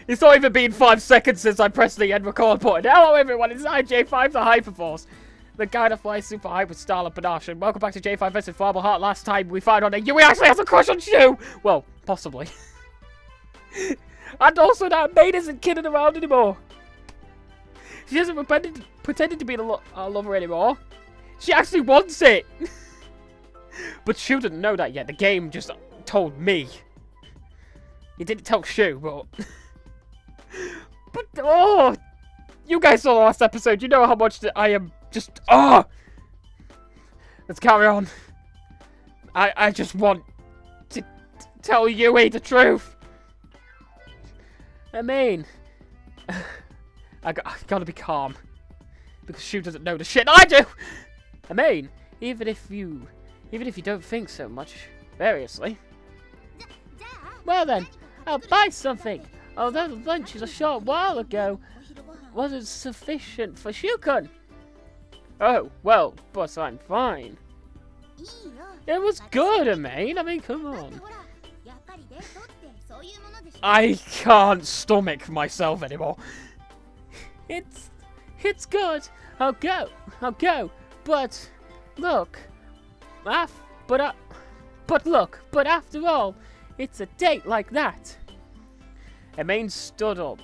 It's not even been 5 seconds since I pressed the end record button. Hello everyone, it's J5 the Hyperforce. The guy that flies super high with style and panache. And welcome back to J5 vs. FLYABLE HEART. Last time we found out that Yui actually has a crush on Shu! Well, possibly. And also that Amane isn't kidding around anymore. She isn't pretending to be a lover anymore. She actually wants it! But Shu didn't know that yet. The game just told me. It didn't tell Shu, but... But, oh! You guys saw the last episode. You know how much I am just... Oh! Let's carry on. I just want to tell Yui the truth. I mean... I gotta be calm. Because Shu doesn't know the shit I do! I mean, even if you don't think so much, variously. Well then, I'll buy something. Although the lunches a short while ago wasn't sufficient for Shukun. Oh, well, but I'm fine. It was good, Amane. I mean, come on. I can't stomach myself anymore. It's good. I'll go. But look, but after all, it's a date like that. Amane stood up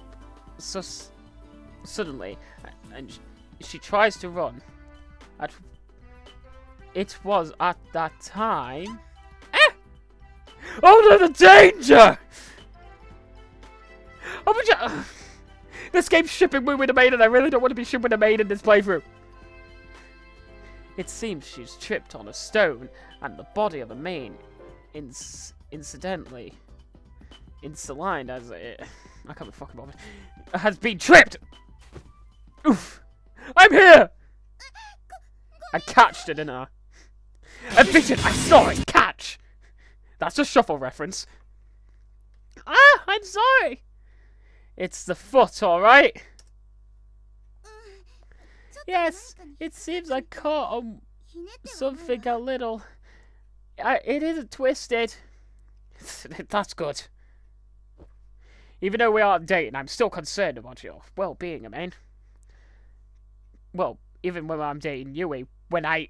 suddenly, and she tries to run. It was at that time. Oh no, the danger! Oh, this game's shipping me with Amane, and I really don't want to be shipping Amane in this playthrough. It seems she's tripped on a stone, and the body of Amane, incidentally, insulined as it, I can't be fucking bothered, has been tripped. Oof! I'm here. I catched it, didn't I? A vision! I saw it! Catch! That's a shuffle reference. Ah! I'm sorry! It's the foot, alright? Yes, it seems I caught on something a little... it isn't twisted. That's good. Even though we aren't dating, I'm still concerned about your well-being, Amane. Well, even when I'm dating Yui. When I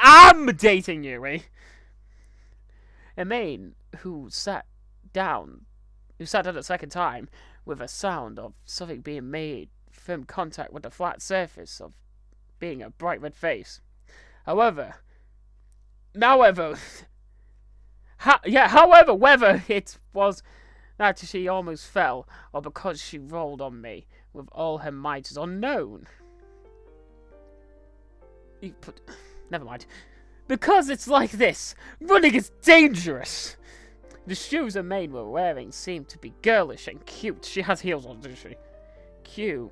am dating Yui. Amane, who sat down a second time with a sound of something being made firm contact with the flat surface of being a bright red face. However, whether it was that she almost fell or because she rolled on me with all her might is unknown. Never mind. Because it's like this. Running is dangerous. The shoes Amane were wearing seemed to be girlish and cute. She has heels on, doesn't she? Cute,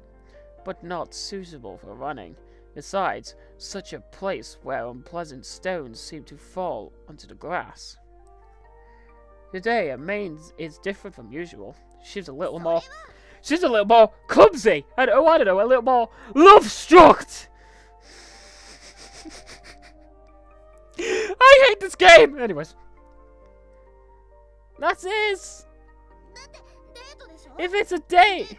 but not suitable for running. Besides, such a place where unpleasant stones seem to fall onto the grass. Today, Amane is different from usual. She's a little more clumsy, and oh, I don't know, a little more Lovestruck. I hate this game! Anyways. That is... If it's a date!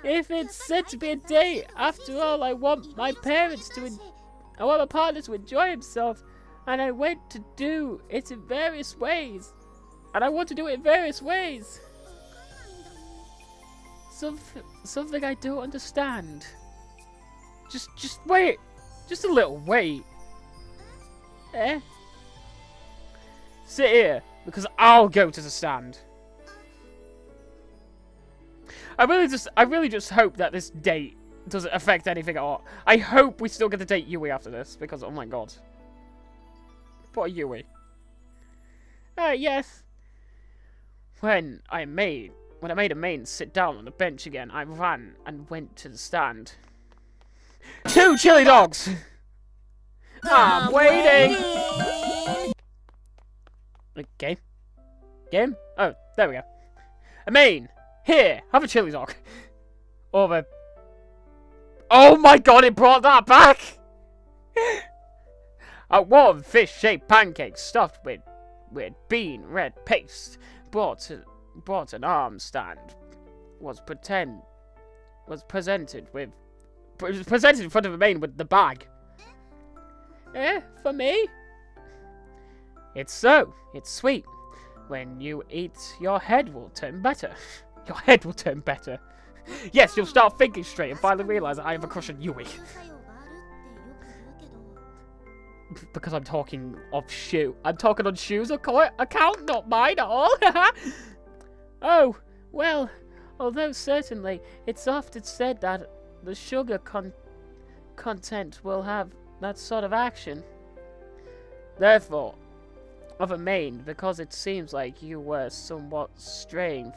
If it's said to be a date! After all, I want my partner to enjoy himself. And I want to do it in various ways. Something I don't understand. Just wait. Just a little wait. Sit here, because I'll go to the stand. I really just hope that this date doesn't affect anything at all. I hope we still get to date Yui after this, because oh my god. Poor Yui. Yes. When I made Amane sit down on the bench again, I ran and went to the stand. 2 chili dogs! I'm waiting! Game? Oh, there we go. Amane, here, have a chili dog. Or oh my god, it brought that back! A warm fish-shaped pancake stuffed with bean red paste brought an arm stand was presented in front of Amane with the bag. For me? It's so. It's sweet. When you eat, your head will turn better. Your head will turn better. Yes, you'll start thinking straight and finally realize that I have a crush on Yui. Because I'm talking of shoe. I'm talking on shoes account, not mine at all. Oh, well, although certainly it's often said that the sugar content will have that sort of action. Therefore, of Amane, because it seems like you were somewhat straying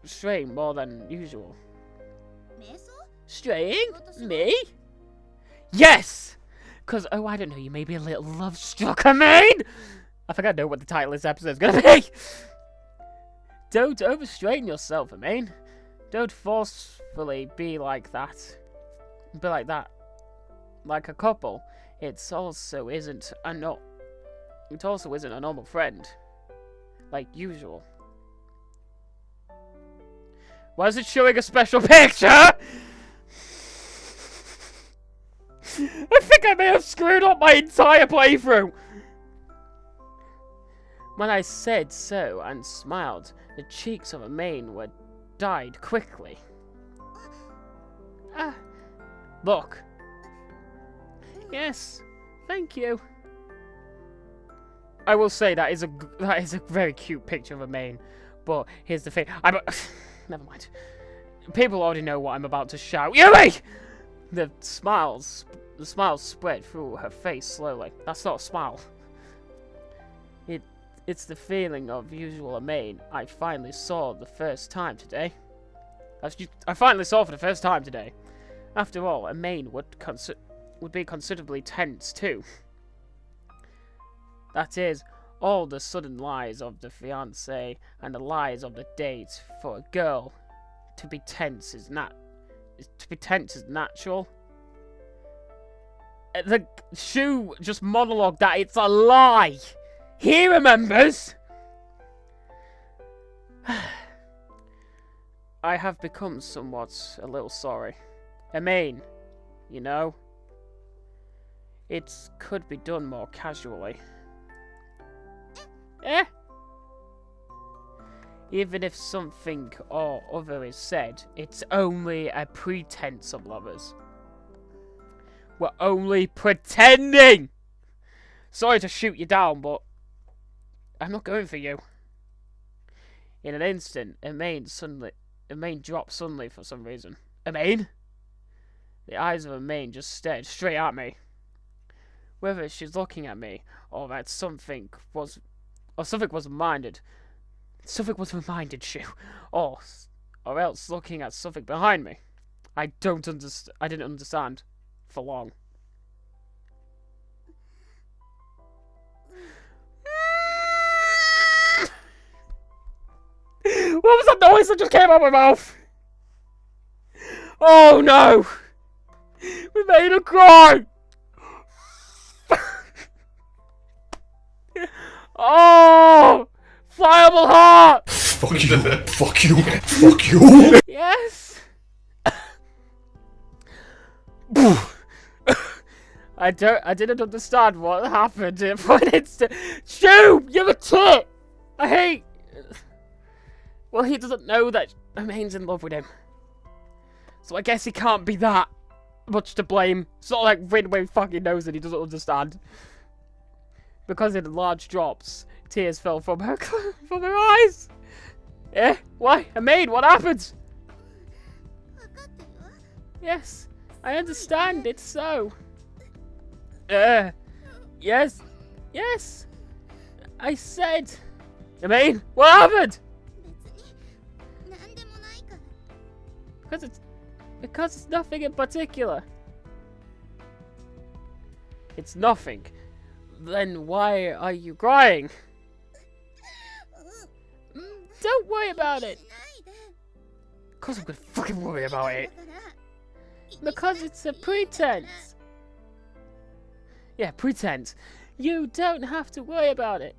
straying more than usual. Straying? Me? Yes! Because, oh, I don't know, you may be a little love-struck, Amane! I think I know what the title of this episode is going to be. Don't overstrain yourself, Amane. Don't forcefully be like that. Be like that. Like a couple. It also isn't a normal friend. Like usual. Why is it showing a special picture? I think I may have screwed up my entire playthrough. When I said so and smiled, the cheeks of Amane were dyed quickly. Look. Yes, thank you. I will say that is a very cute picture of Amane, but here's the thing. Never mind. People already know what I'm about to shout. Yui! The smile spread through her face slowly. That's not a smile. It's the feeling of usual Amane I finally saw the first time today. I finally saw for the first time today. After all, Amane would be considerably tense too. That is, all the sudden lies of the fiancé and the lies of the date. For a girl to be tense is natural. The Shu just monologued that it's a lie. He remembers. I have become somewhat a little sorry. Amane, you know, it could be done more casually. Even if something or other is said, it's only a pretense of lovers. We're only pretending! Sorry to shoot you down, but I'm not going for you. In an instant, Amane dropped suddenly for some reason. Amane? The eyes of Amane just stared straight at me. Whether she's looking at me, or that something was reminded, Shu, or else looking at something behind me. I didn't understand for long. What was that noise that just came out of my mouth? Oh no! We made her cry! Oh! FLYABLE HEART! Fuck you! Fuck you! Fuck you! Yes! I didn't understand what happened for an instant. Shoo! You're a tit! I hate... Well, he doesn't know that Amane's in love with him. So I guess he can't be that much to blame. It's not like Ridway fucking knows that he doesn't understand. Because in large drops, tears fell from her eyes. Why? Amane, what happened? Yes, I understand, it's so. Yes. I said. Amane, what happened? Because it's nothing in particular. It's nothing. Then why are you crying? Don't worry about it. Of course I'm gonna fucking worry about it. Because it's a pretense. Yeah, pretense. You don't have to worry about it.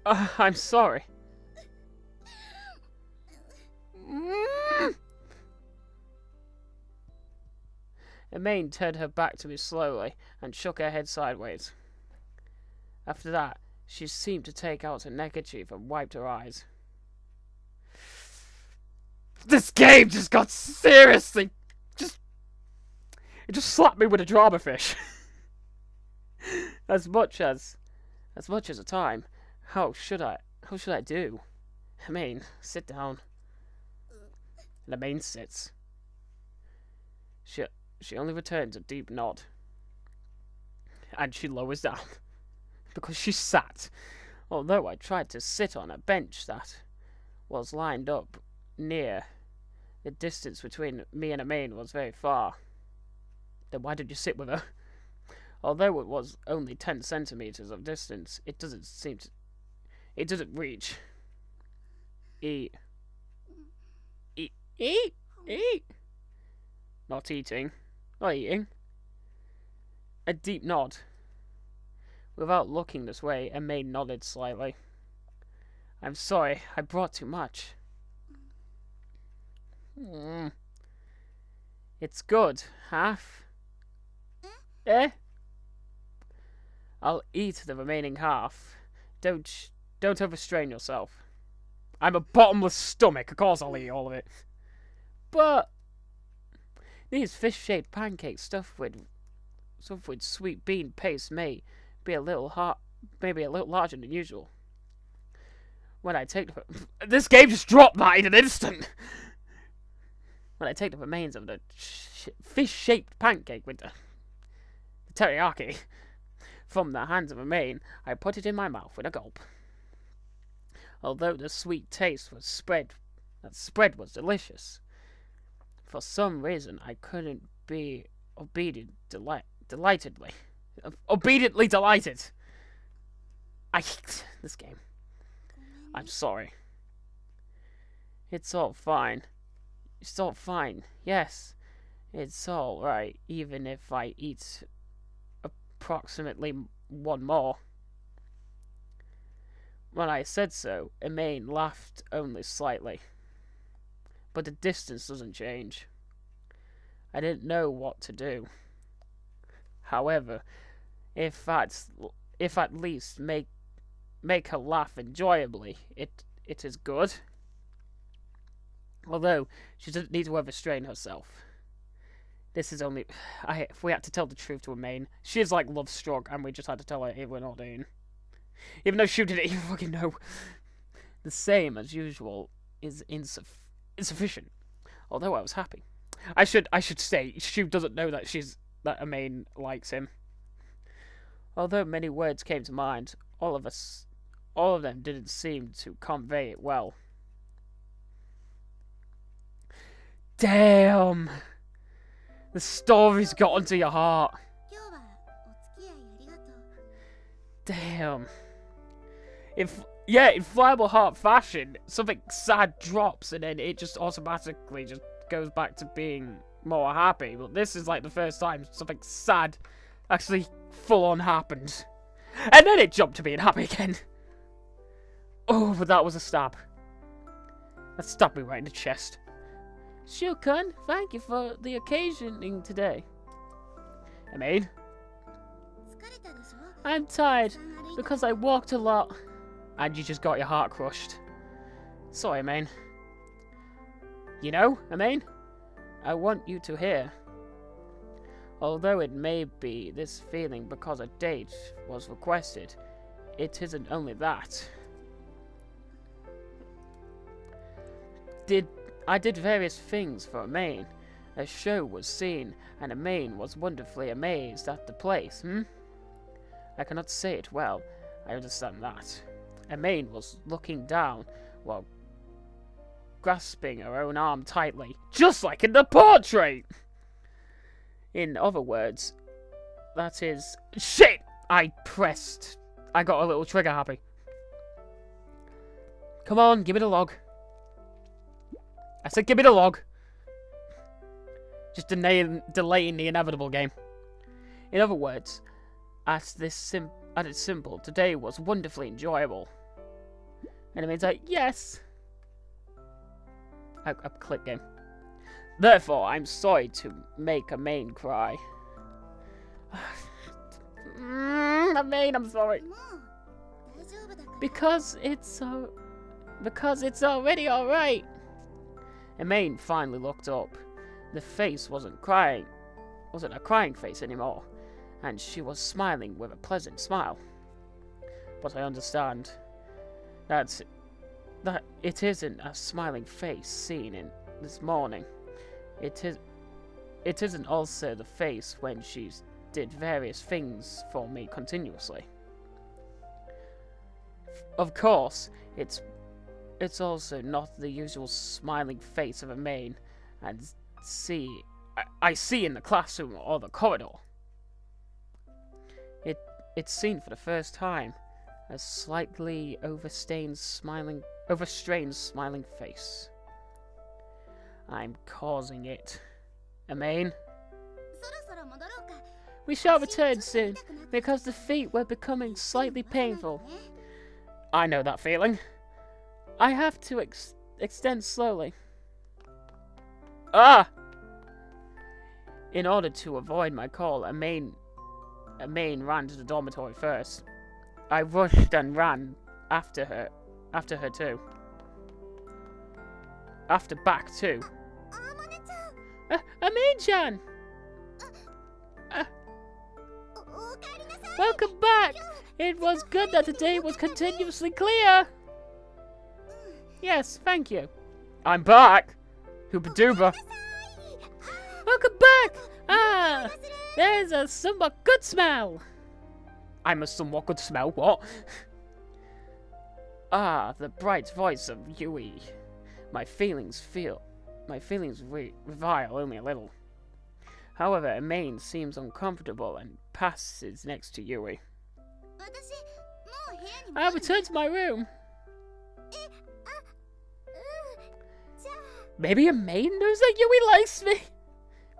I'm sorry. Amane turned her back to me slowly and shook her head sideways. After that, she seemed to take out her neckerchief and wiped her eyes. This game just got seriously... It just slapped me with a drama fish. As much as a time, how should I do? Amane, sit down. And Amane sits. She only returns a deep nod. And she lowers down. Because she sat. Although I tried to sit on a bench that was lined up near, the distance between me and Amane was very far. Then why did you sit with her? Although it was only 10 centimeters of distance, it doesn't reach. Eat. Not eating. Not eating. A deep nod. Without looking this way, Amane nodded slightly. I'm sorry, I brought too much. It's good. Half? Eh? I'll eat the remaining half. Don't overstrain yourself. I'm a bottomless stomach, of course I'll eat all of it. But these fish-shaped pancakes stuffed with sweet bean paste may be maybe a little larger than usual. When I take this game just dropped that in an instant. When I take the remains of the fish-shaped pancake with the teriyaki from the hands of Amane, I put it in my mouth with a gulp. Although the sweet taste was spread was delicious, for some reason I couldn't be obediently delighted. I hate this game. I'm sorry. It's all fine. It's all fine. Yes, it's all right, even if I eat approximately one more. When I said so, Amane laughed only slightly. But the distance doesn't change. I didn't know what to do. However, if at least make her laugh enjoyably, it is good. Although she doesn't need to overstrain herself. This is only... if we had to tell the truth to Amane, she is like Lovestruck, and we just had to tell her we're not doing. Even though she didn't even fucking know. The same as usual is insufficient. Although I was happy. I should say, Shu doesn't know that Amane likes him. Although many words came to mind, all of them didn't seem to convey it well. Damn! The story's got onto your heart. Damn. In FLYABLE HEART fashion, something sad drops and then it just automatically just goes back to being more happy. But this is like the first time something sad actually full on happened. And then it jumped to being happy again. Oh, but that was a stab. That stabbed me right in the chest. Shu-kun, thank you for the occasioning today. Amane? I'm tired because I walked a lot. And you just got your heart crushed. Sorry, Amane. You know, Amane, I want you to hear. Although it may be this feeling because a date was requested, it isn't only that. I did various things for Amane. A show was seen, and Amane was wonderfully amazed at the place, I cannot say it well, I understand that. Amane was looking down while grasping her own arm tightly, just like in the portrait! In other words, that is... Shit! I got a little trigger happy. Come on, give me the log. I said give me the log. Just delaying the inevitable game. In other words, at its simple, today was wonderfully enjoyable. And it means like, yes! I click game. Therefore, I'm sorry to make Amane cry. Amane, I'm sorry. Because it's already alright. Amane finally looked up. The face wasn't a crying face anymore, and she was smiling with a pleasant smile. But I understand that it isn't a smiling face seen in this morning. It isn't also the face when she did various things for me continuously. Of course, it's also not the usual smiling face of Amane and I see in the classroom or the corridor. It's seen for the first time, a slightly overstrained smiling face. I'm causing it. Amane? We shall return soon, because the feet were becoming slightly painful. I know that feeling. I have to extend slowly. Ah! In order to avoid my call, Amane ran to the dormitory first. I rushed and ran after her too. Back too. Amane-chan! Welcome back! It was good that the day was continuously clear! Yes, thank you. I'm back! Hoopa-doopa. Welcome back! Ah! There's a somewhat good smell! I'm a somewhat good smell, what? Ah, the bright voice of Yui. My feelings revile only a little. However, Amane seems uncomfortable and passes next to Yui. I'll return to my room. Maybe Amane knows that Yui likes me?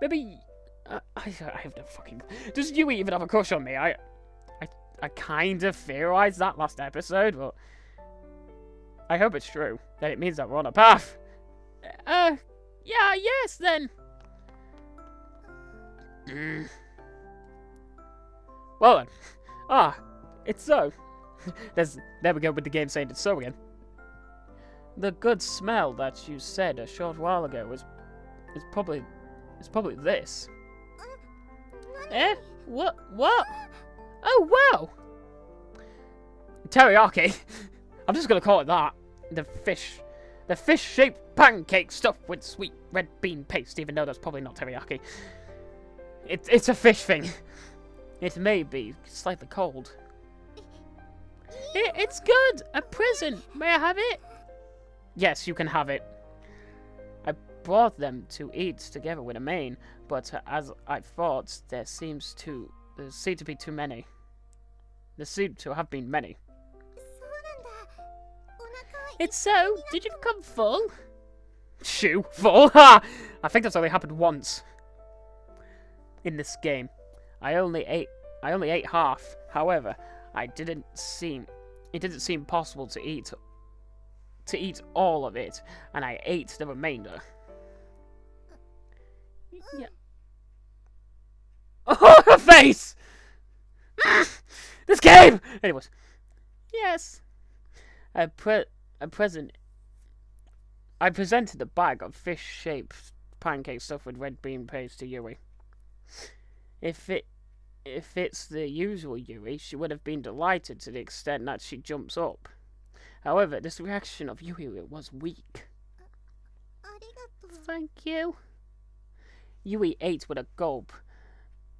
Maybe... I have no fucking... Does Yui even have a crush on me? I kind of theorized that last episode, but... I hope it's true. That it means that we're on a path. Yeah, yes, then. Well then. Ah, it's so. There we go with the game saying it's so again. The good smell that you said a short while ago is probably this. Eh? What? Oh wow! Teriyaki. I'm just gonna call it that. The fish-shaped pancake stuffed with sweet red bean paste, even though that's probably not teriyaki. It's a fish thing. It may be slightly cold. It's good! A present! May I have it? Yes, you can have it. I brought them to eat together with Amane, but as I thought, there seem to be too many. There seem to have been many. It's so? Did you become full? Shoo, full? Ha! I think that's only happened once. In this game. I only ate half. However, it didn't seem possible to eat all of it, and I ate the remainder. Yeah. Oh, her face! This game! Anyways. Yes. I presented the bag of fish-shaped pancake stuffed with red bean paste to Yui. If it's the usual Yui, she would have been delighted to the extent that she jumps up. However, this reaction of Yui was weak. Thank you. Yui ate with a gulp.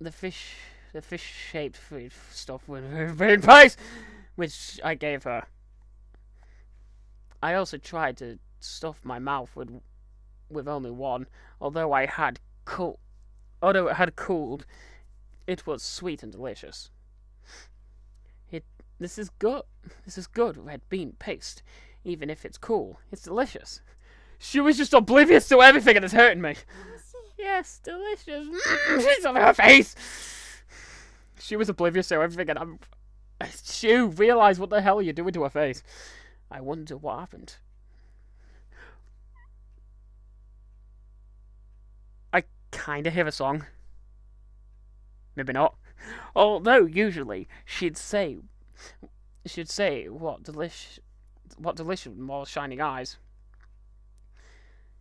The fish-shaped food stuffed with red bean paste, which I gave her. I also tried to stuff my mouth with only one, although it had cooled, it was sweet and delicious. This is good. This is good red bean paste, even if it's cool. It's delicious. She was just oblivious to everything and it's hurting me. Yes, delicious. She's on her face. She was oblivious to everything and Shoo, realise what the hell you're doing to her face. I wonder what happened. kinda hear a song. Maybe not. Although usually she'd say what delicious more shining eyes.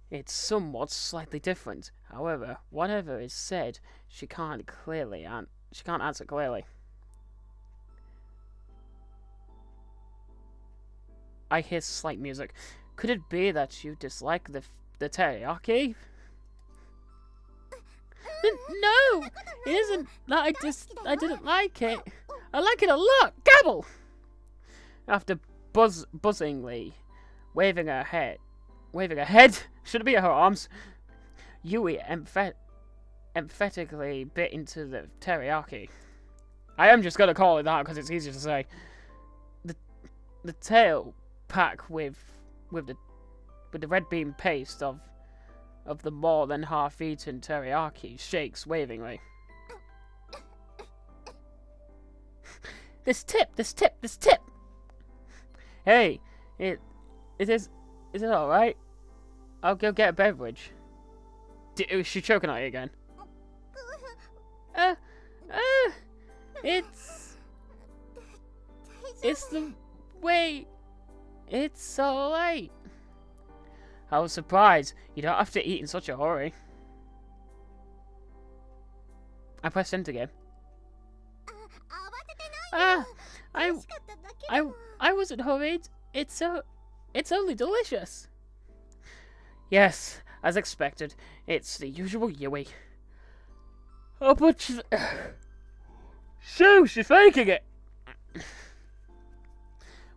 It's somewhat slightly different. However, whatever is said, she can't answer clearly. I hear slight music. Could it be that you dislike the teriyaki? No, it isn't that I didn't like it. I like it a lot. Gabble! After buzzingly waving her head, should it be her arms? Yui emphatically bit into the teriyaki. I am just gonna call it that because it's easier to say. The tail pack with the red bean paste of the more than half-eaten teriyaki shakes wavingly. This tip. Hey, is it all right? I'll go get a beverage. Is she choking at you again? It's the way. It's alright. I was surprised. You don't have to eat in such a hurry. I pressed enter again. I wasn't hurried. It's only delicious. Yes, as expected. It's the usual Yui. Oh, but she's faking it.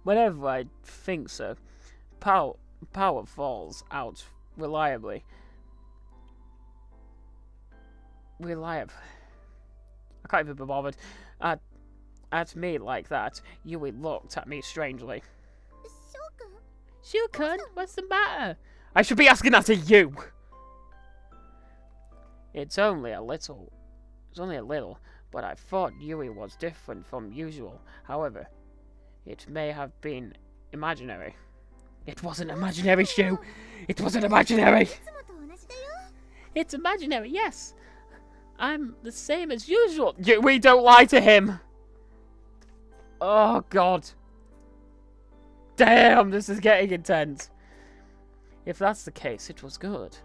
Whenever I think so, power falls out reliably. I can't even be bothered. At me like that, Yui looked at me strangely. Shukun, what's the matter? I should be asking that to you! It's only a little, but I thought Yui was different from usual. However, it may have been imaginary. It wasn't imaginary, Shu! It wasn't imaginary! It's imaginary, yes. I'm the same as usual. We don't lie to him! Oh, God. Damn, this is getting intense. If that's the case, it was good.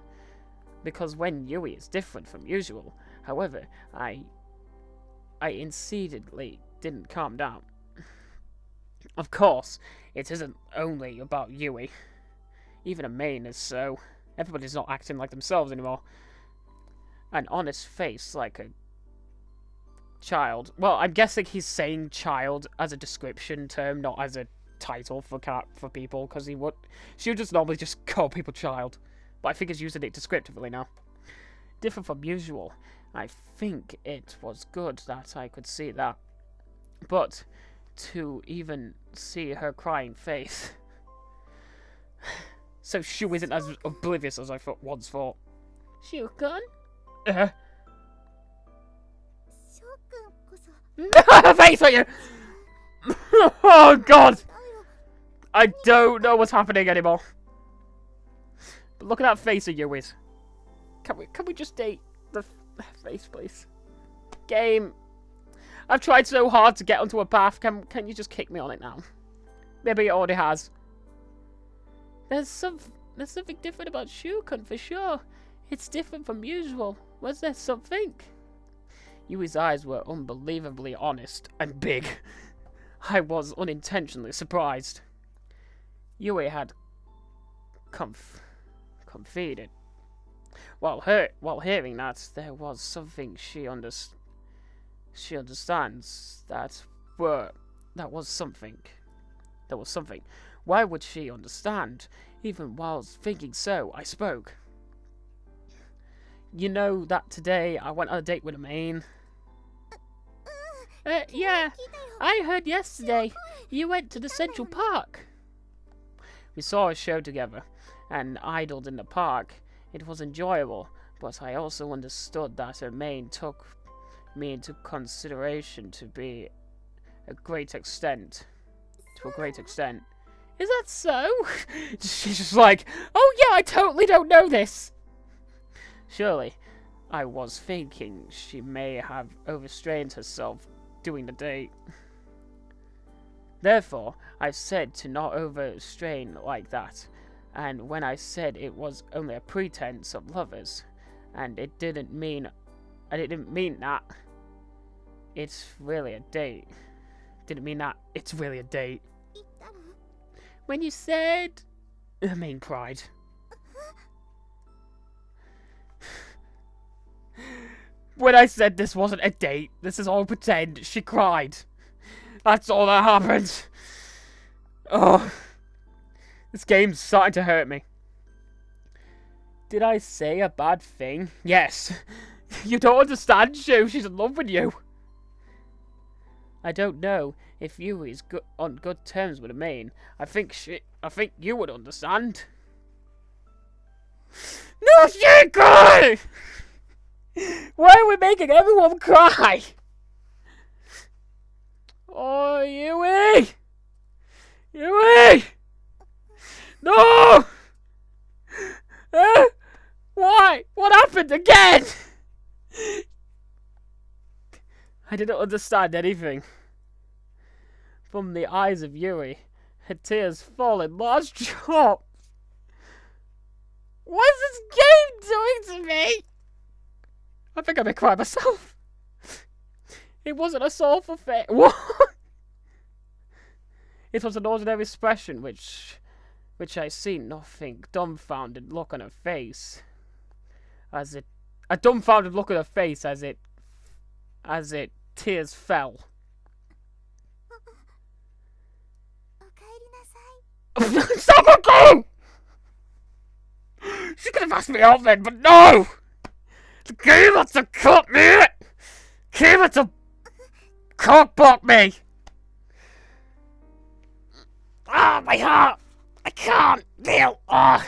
Because when Yui is different from usual, however, I incidentally didn't calm down. Of course, it isn't only about Yui. Even Amane is so. Everybody's not acting like themselves anymore. An honest face like a child. Well, I'm guessing he's saying child as a description term, not as a title for people, because she would just normally just call people child. But I think he's using it descriptively now. Different from usual. I think it was good that I could see that. But to even see her crying face. So Shu isn't as oblivious as I once thought. Shu-kun? Face on you! Oh, God! I don't know what's happening anymore. But look at that face of Yui's. Can we just date the face, please? Game. I've tried so hard to get onto a path. Can you just kick me on it now? Maybe it already has. There's something different about Shukun for sure. It's different from usual. Was there something? Yui's eyes were unbelievably honest and big. I was unintentionally surprised. Yui had confided. While hearing that, there was something she understands. That was something. There was something. Why would she understand? Even while thinking so, I spoke. You know that today I went on a date with Amane? Yeah, I heard yesterday you went to the Central Park. We saw a show together and idled in the park. It was enjoyable, but I also understood that Amane took me into consideration to a great extent. Is that so? She's just like, oh yeah, I totally don't know this. Surely, I was thinking she may have overstrained herself doing the date. Therefore, I said to not overstrain like that, and when I said it was only a pretense of lovers, and I didn't mean that. It's really a date. Didn't mean that. It's really a date. When you said... Amane cried. When I said this wasn't a date, this is all pretend, she cried. That's all that happened. Oh. This game's starting to hurt me. Did I say a bad thing? Yes. You don't understand, Shu. She's in love with you. I don't know if Yuri's on good terms with Amane. I think you would understand. No, she cry! Why are we making everyone cry? Oh, Yui! Yui! No! Why? What happened again? I didn't understand anything. From the eyes of Yuri, her tears fall in large drops. What's this game doing to me? I think I may cry myself. It wasn't a soulful face. What? It was an ordinary expression which I see nothing. Dumbfounded look on her face. A dumbfounded look on her face as it tears fell. Stop again! She could have asked me out then, but no! The game had to cut me! The game had to cockblock me! Ah, my heart! I can't feel. Ah.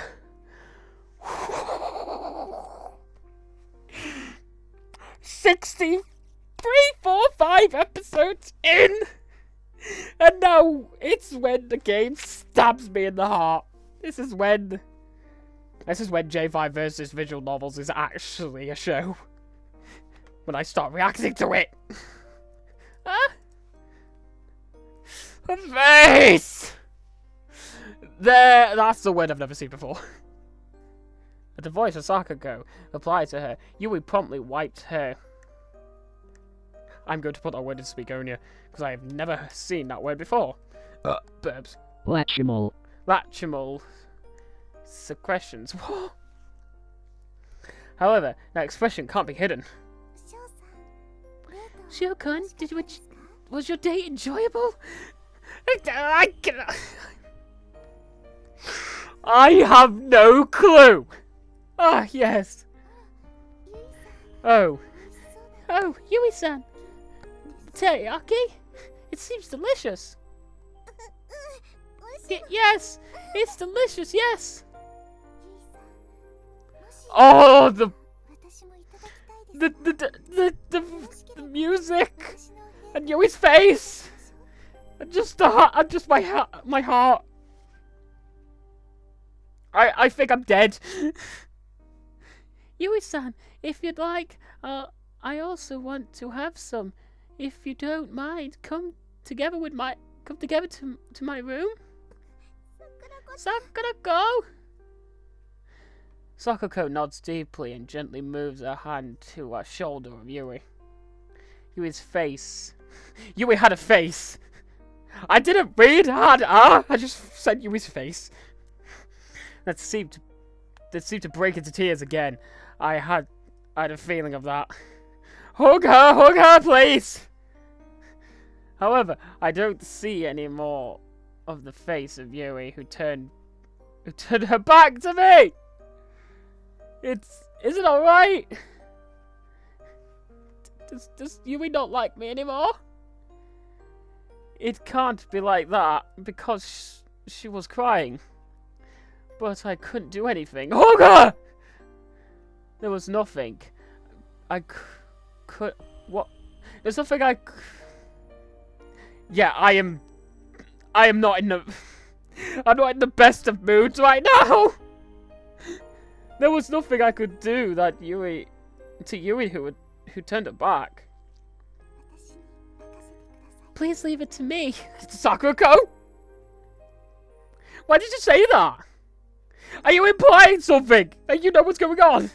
63, 4, 5 episodes in, and now it's when the game stabs me in the heart. This is when J5 versus visual novels is actually a show. When I start reacting to it. Huh? Her face! That's the word I've never seen before. At the voice of Sakako replied to her, Yui promptly wiped her. I'm going to put that word in Speakonia, because I have never seen that word before. Burbs. Lachimal. Secretions. What? However, that expression can't be hidden. Shokun, was your date enjoyable? I have no clue. Ah, yes. Oh, Yui-san. Teriyaki? It seems delicious. Yes, it's delicious, yes. Oh, the music and Yui's face and just the heart, and just my heart. I think I'm dead. Yui-san, if you'd like, I also want to have some. If you don't mind, come together to my room. Sakako. Sakako nods deeply and gently moves her hand to a shoulder of Yui. Yui's face. Yui had a face. I didn't read hard. I just said Yui's face. That seemed to break into tears again. I had a feeling of that. Hug her, please. However, I don't see any more of the face of Yui, who turned her back to me. Is it alright? Does Yui not like me anymore? It can't be like that, because she was crying. But I couldn't do anything. Hug her! There was nothing. What? There's nothing Yeah, I am not in the... I'm not in the best of moods right now! There was nothing I could do that Yui to Yui, who turned her back. Please leave it to me, Sakurako. Why did you say that? Are you implying something? That you know what's going on?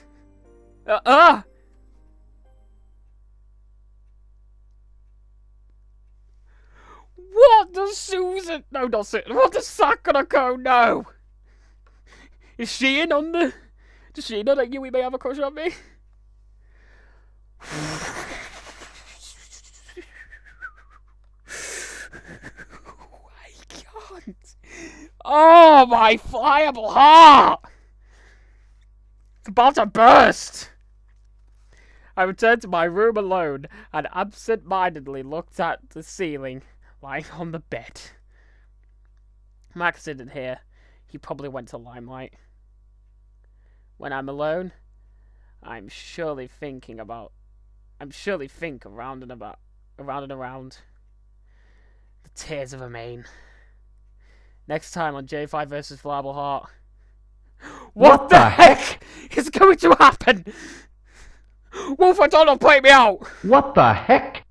What does Susan... No, not Susan. What does Sakurako know? Is she in on the... Does she know that Yui may have a crush on me? I can't. Oh, my flyable heart! It's about to burst! I returned to my room alone and absent-mindedly looked at the ceiling, lying on the bed. Max isn't here. He probably went to Limelight. When I'm alone, I surely think around and around. The tears of Amane. Next time on J5 vs. FLYABLE HEART. What the heck is going to happen? Wolf, I don't know, play me out! What the heck?